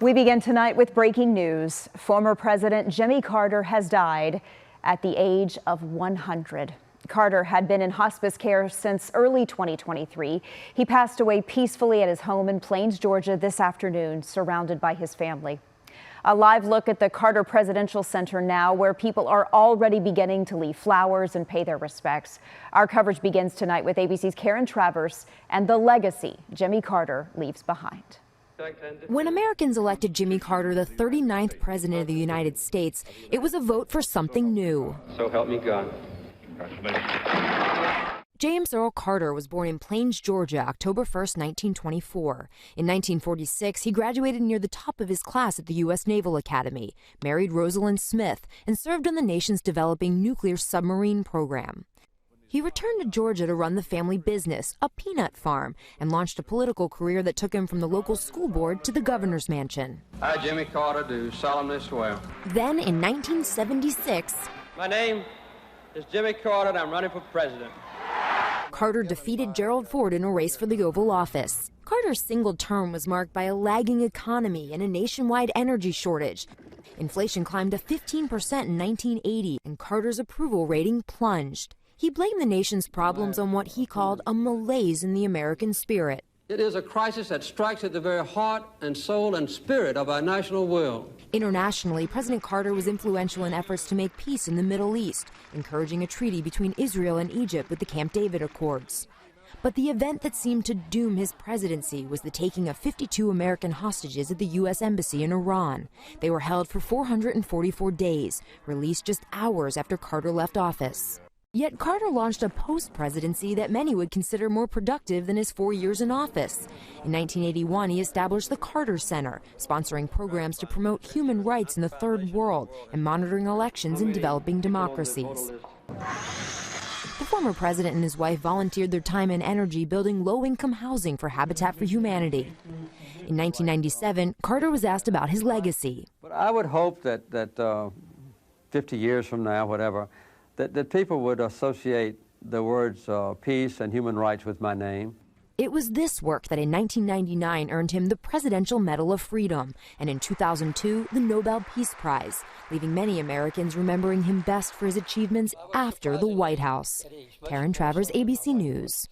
We begin tonight with breaking news. Former President Jimmy Carter has died at the age of 100. Carter had been in hospice care since early 2023. He passed away peacefully at his home in Plains, Georgia this afternoon, surrounded by his family. A live look at the Carter Presidential Center now, where people are already beginning to leave flowers and pay their respects. Our coverage begins tonight with ABC's Karen Travers and the legacy Jimmy Carter leaves behind. When Americans elected Jimmy Carter the 39th President of the United States, it was a vote for something new. So help me God. James Earl Carter was born in Plains, Georgia, October 1st, 1924. In 1946, he graduated near the top of his class at the U.S. Naval Academy, married Rosalind Smith, and served on the nation's developing nuclear submarine program. He returned to Georgia to run the family business, a peanut farm, and launched a political career that took him from the local school board to the governor's mansion. I, Jimmy Carter, do solemnly swear. Then, in 1976, My name is Jimmy Carter, and I'm running for president. Carter defeated Gerald Ford in a race for the Oval Office. Carter's single term was marked by a lagging economy and a nationwide energy shortage. Inflation climbed to 15% in 1980, and Carter's approval rating plunged. He blamed the nation's problems on what he called a malaise in the American spirit. It is a crisis that strikes at the very heart and soul and spirit of our national will. Internationally, President Carter was influential in efforts to make peace in the Middle East, encouraging a treaty between Israel and Egypt with the Camp David Accords. But the event that seemed to doom his presidency was the taking of 52 American hostages at the U.S. Embassy in Iran. They were held for 444 days, released just hours after Carter left office. Yet Carter launched a post-presidency that many would consider more productive than his 4 years in office. In 1981, he established the Carter Center, sponsoring programs to promote human rights in the Third World and monitoring elections in developing democracies. The former president and his wife volunteered their time and energy building low-income housing for Habitat for Humanity. In 1997, Carter was asked about his legacy. But I would hope that 50 years from now, whatever, that people would associate the words peace and human rights with my name. It was this work that in 1999 earned him the Presidential Medal of Freedom, and in 2002, the Nobel Peace Prize, leaving many Americans remembering him best for his achievements after the White House. Karen Travers, ABC News.